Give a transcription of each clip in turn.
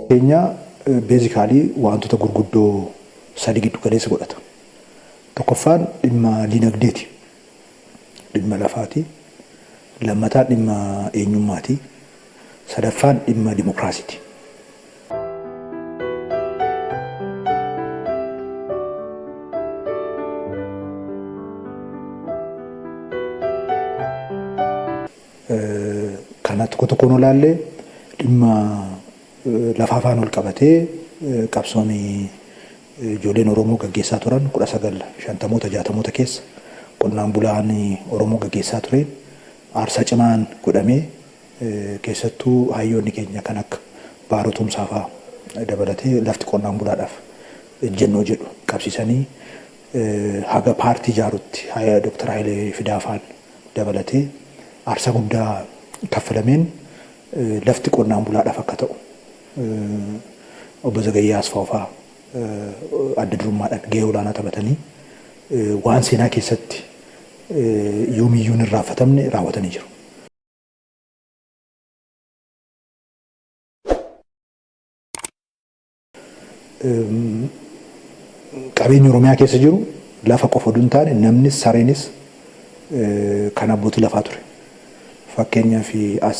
Keenya beezikaalii wantoota gurguddoo sadii giddu galeessa godhata. Tokkoffaan dhimma dinagdeeti. Dhimma lafaati. Lammataan dhimma eenyummaati. Sadaffaan dhimma dimokiraasiiti. Kana tokkoon olaallee dhimma lafaafaan ol qabatee qabsoon ijoolleen Oromoo gaggeessaa turan 1950-60 keessa qonnaan bulaan Oromoo gaggeessaa tureen aarsaa cimaan godhamee keessattuu hayyoonni keenya kan akka Baaroo Tumsaa fa'aa dabalatee lafti qonnaan bulaadhaaf ejjennoo jedhu qabsiisanii haga paartii ijaarutti Dr. Hayilee Fidaafaan dabalatee aarsaa guddaa kaffalameen lafti qonnaan bulaadhaaf akka ta'u obbo Zagayyaa Asfaw fa'aa adda durummaadhaan gahee olaanaa taphatanii waan seenaa keessatti yoomiyyuu hin irraanfatamne raawwatanii jiru. Qabeenyi Oromiyaa keessa jiru lafa qofa osoo hin taane namnis sareenis kan abbootii lafaa ture. Fakkeenyaaf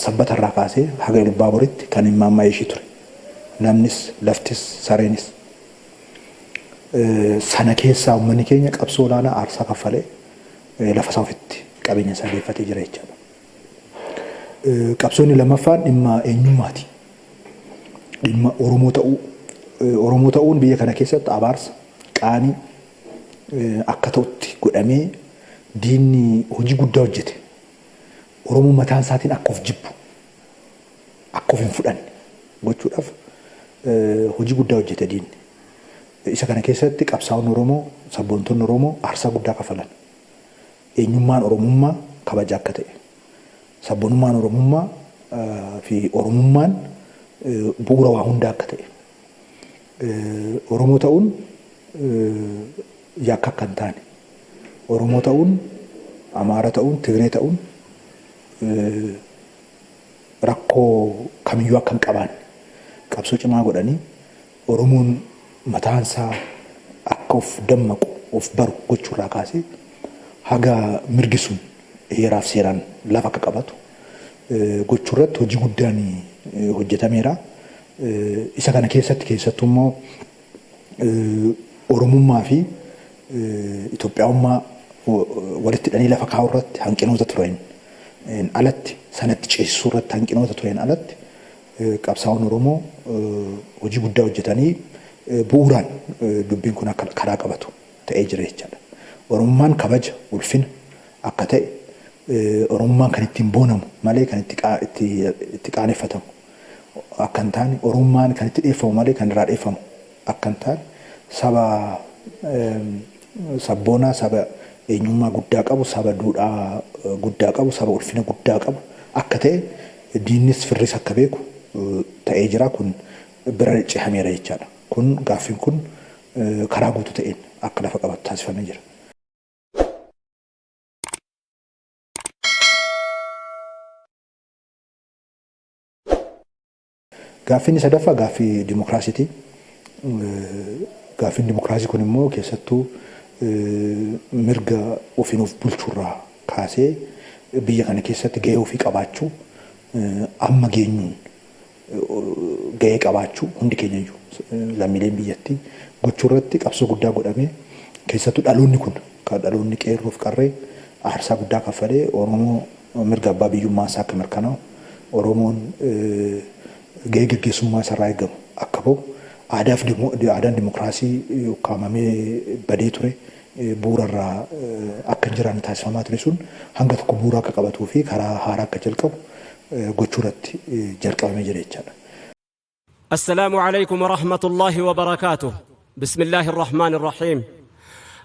Sabbata irraa kaasee haga Ilbaaboritti kan Immaammaa ishii ture. Namnis laftis sareenis. Sana keessaa uummanni keenya qabsoo olaanaa aarsaa kaffalee lafa isaa ofitti qabeenya isaa deeffatee jira jechuudha. Qabsoonni lammaffaan dhimma eenyummaati. Dhimma Oromoo ta'uu. Oromoo ta'uun biyya kana keessatti abaarsa qaanii akka ta'utti godhamee diinni hojii guddaa hojjete. Oromoo mataan isaatiin akka of jibbu akka of hin fudhanne gochuudhaaf hojii guddaa hojjete diinni. Isa kana keessatti qabsaa'onni Oromoo, sabboontonni Oromoo aarsaa guddaa kaffalan. Eenyummaan Oromummaa kabaja akka ta'e. Sabboonummaan Oromummaa fi Oromummaan bu'uura waa hundaa akka ta'e. Oromoo ta'uun yakka akka hin taane. Oromoo ta'uun, Amaara ta'uun, Tigree ta'uun rakkoo kamiyyuu akka hin qabaanne qabsoo cimaa godhanii Oromoon mataan isaa akka of dammaqu of baru gochuurraa kaasee haga mirgi sun heeraaf seeraan lafa akka qabatu gochuurratti hojii guddaan hojjetameera. Isa kana keessatti keessattuu immoo Oromummaa fi Itoophiyaawummaa walitti hidhanii lafa kaa'uu irratti hanqinoota turan alatti sanatti ceesisuu irratti hanqinoota turan alatti qabsaa'onni Oromoo hojii guddaa hojjetanii bu'uuraan dubbiin kun akka karaa qabatu ta'ee jira jechaadha. Oromummaan kabaja ulfina akka ta'e Oromummaan kan ittiin boonamu malee kan itti qaaneffatamu akka hin taane Oromummaan kan itti dheeffamu malee kan irraa dheeffamu akka hin taane saba sabboonaa saba eenyummaa guddaa qabu saba duudhaa guddaa qabu saba ulfina guddaa qabu akka ta'e diinnis firris akka beeku ta'ee jira kun bira cehameera jechaadha. Kun gaaffiin kun karaa guutuu ta'een akka lafa qabatu taasifamee jira. Gaaffiin sadaffaa gaaffii dimokiraasiiti. Gaaffiin dimokiraasii kun immoo keessattuu mirga ofiin of bulchuurraa kaasee biyya kana keessatti gahee ofii qabaachuu amma geenyuun gahee qabaachuu hundi keenyayyuu lammiileen biyyattii gochuu irratti qabsoo guddaa godhamee keessattuu dhaloonni kun kan dhaloonni qeerroof qarree aarsaa guddaa kaffalee Oromoo mirga abbaa biyyummaa isaa akka mirkanaa'u Oromoon gahee gaggeessummaa isarraa eegamu akka bahu aadaan dimokiraasii kaamamee badee ture bu'uurarraa akka hin jiraanne taasifamaa ture sun hanga tokko bu'uura akka qabatuu fi karaa haaraa akka jalqabu gochuu irratti jalqabamee jira jechaadha. السلام عليكم ورحمة الله وبركاته. بسم الله الرحمن الرحيم.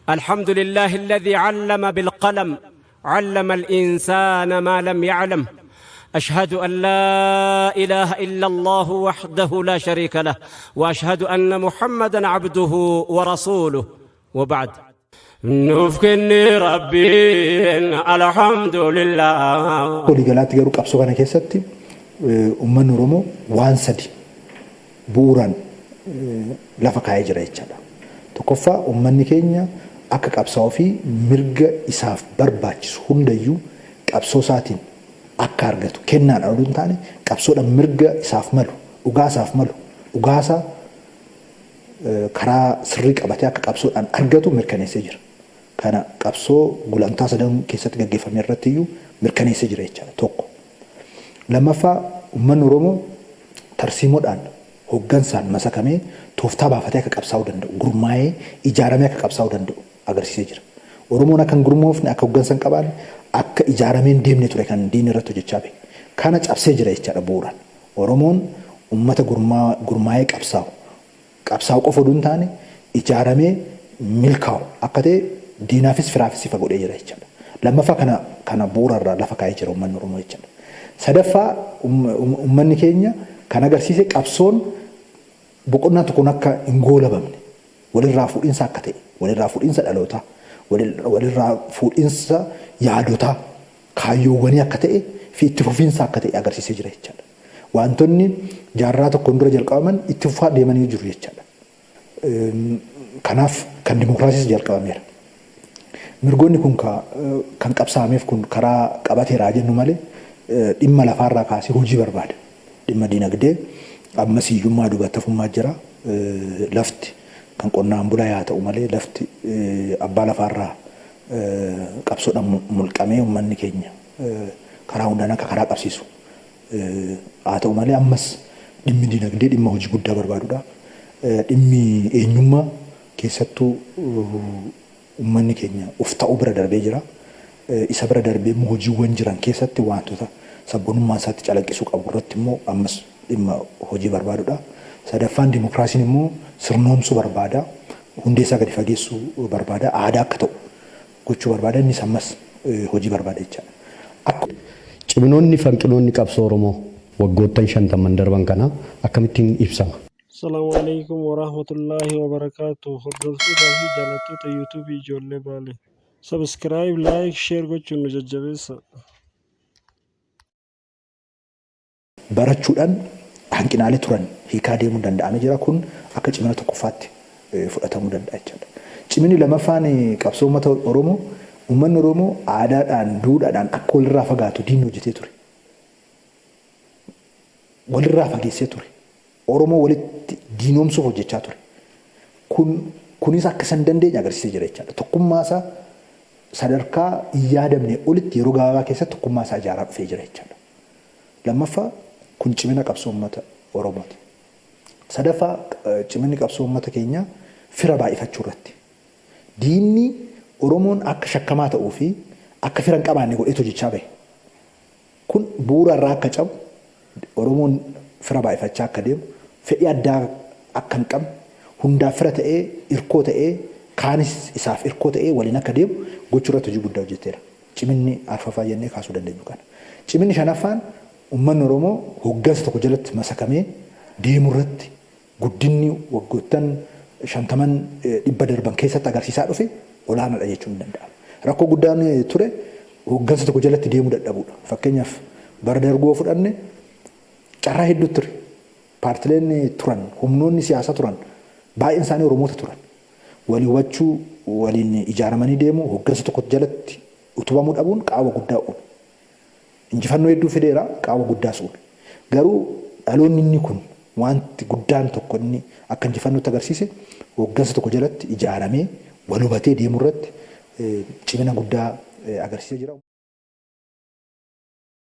الحمد لله الذي علم بالقلم علم الإنسان ما لم يعلم. أشهد أن لا إله إلا الله وحده لا شريك له وأشهد أن محمدًا عبده ورسوله وبعد نفكني ربي الحمد لله. ولي قالت جرو قبصو كان كيستي uummanni Oromoo waan sadi bu'uuraan lafa kaa'ee jira jechaadha. Tokkoffaa uummanni keenya akka qabsaa'uu fi mirga isaaf barbaachisu hundayyuu qabsoo isaatiin akka argatu kennaadhaan oduu hin taane qabsoodhaan mirga isaaf malu dhugaa isaaf malu dhugaasaa karaa sirrii qabatee akka qabsoodhaan argatu mirkaneessee jira. Kana qabsoo gulantaa sadan keessatti gaggeeffame irratti iyyuu mirkaneessee jira jechaadha tokko. Lammaffaa uummanni Oromoo tarsiimoodhaan hoggansaan masakamee tooftaa baafatee akka qabsaa'uu danda'u gurmaa'ee ijaaramee akka qabsaa'uu danda'u agarsiisee jira. Oromoon akka hin gurmoofne akka hoggansa hin qabaanne akka ijaaramee hin deemne ture kan diinni irratti hojjechaa bahe. Kana cabsee jira jechaadha bu'uuraan. Oromoon uummata gurmaa'ee qabsaa'u qofa oduu hin taane ijaaramee milkaa'u akka ta'e diinaafis firaafis ifa godhee jira jechaadha. Lammaffaa kana bu'uurarraa lafa kaa'ee jira uummanni Oromoo jechaadha. Sadaffaa uummanni keenya kan agarsiise qabsoon boqonnaa tokkoon akka hin goolabamne walirraa fuudhinsa akka ta'e walirraa fuudhinsa dhalootaa walirraa fuudhinsa yaadotaa kaayyoowwanii akka ta'e fi itti fufiinsa akka ta'e agarsiisee jira jechaadha. Wantoonni jaarraa tokkoon dura jalqabaman itti fufaa deemanii jiru jechaadha. Kanaaf kan dimokiraasiis jalqabameera. Mirgoonni kun kan qabsaa'ameef kun karaa qabateeraa jennu malee dhimma lafaarraa kaasee hojii barbaada. Dhimma diinagdee ammas hiyyummaa dubartafummaa jira. Lafti kan qonnaan bulaa yaa ta'u malee lafti abbaa lafaarraa qabsoodhaan mulqamee uummanni keenya karaa hundaan akka karaa qabsiisu haa ta'u malee ammas dhimmi diinagdee dhimma hojii guddaa barbaadudha. Dhimmi eenyummaa keessattuu uummanni keenya of ta'uu bira darbee jira. Isa bira darbee immoo hojiiwwan jiran keessatti wantoota sabboonummaa isaatti calaqqisuu qabu irratti immoo ammas dhimma hojii barbaadudha. Sadaffaan dimokiraasiin immoo sirnoomsuu barbaada. Hundeessaa gadi fageessuu barbaada. Aadaa akka ta'u gochuu barbaada. Innis ammas hojii barbaada jechaadha. Ciminoonni hanqinoonni qabsoo Oromoo waggoottan 50 darban kana akkamittiin ibsama? Assalamu alaikum warahmatullahi wabarakatuh. Hordoftoota fi jaallattoota YouTube ijoollee Baalee. Subscribe, like, share gochuun nu jajjabeessa. Barachuudhaan hanqinaalee turan hiikaa deemuu danda'amee jira. Kun akka cimina tokkoffaatti fudhatamuu danda'a jechuudha. Ciminni lamaffaan qabsoo uummata Oromoo uummanni Oromoo aadaadhaan duudhaadhaan akka walirraa fagaatu diinni hojjetee ture. Walirraa fageessee ture. Oromoo walitti diinoomsuuf hojjechaa ture. Kunis akka isaan dandeenye agarsiisee jira jechuudha. Tokkummaa isaa sadarkaa hin yaadamne olitti yeroo gabaabaa keessatti tokkummaa isaa ijaaraa dhufee jira jechuudha. Lammaffaa kun cimina qabsoo uummata Oromooti. Sadaffaa ciminni qabsoo uummata keenyaa fira baay'ifachuu irratti. Diinni Oromoon akka shakkamaa ta'uu fi akka fira hin qabaanne godhee hojjechaa bahe. Kun bu'uura irraa akka cabu Oromoon fira baay'ifachaa akka deemu fedhii addaa akka hin qabne hundaaf fira ta'ee hirkoo ta'ee kaanis isaaf hirkoo ta'ee waliin akka deemu gochuu irratti hojii guddaa hojjeteera. Ciminni arfaffaa jennee kaasuu dandeenyu kana. Ciminni shanaffaan uummanni Oromoo hoggansa tokko jalatti masakamee deemuu irratti guddinni waggoottan 50 darban keessatti agarsiisaa dhufe olaanaadha jechuun ni danda'ama. Rakkoo guddaan ture hoggansa tokko jalatti deemuu dadhabuudha. Fakkeenyaaf bara dargoo fudhanne carraa hedduu ture. Paartileen turan, humnoonni siyaasaa turan, baay'een isaanii Oromoota turan. Walii hubachuu, waliin ijaaramanii deemuu, hoggansa tokko jalatti utubamuu dhabuun qaawwa guddaa uume. Injifannoo hedduu fideera, qaawwa guddaas uume. Garuu dhaloonni inni kun wanti guddaan tokko inni akka injifannootti agarsiise hoggansa tokko jalatti ijaaramee wal hubatee deemuu irratti cimina guddaa agarsiisee jira.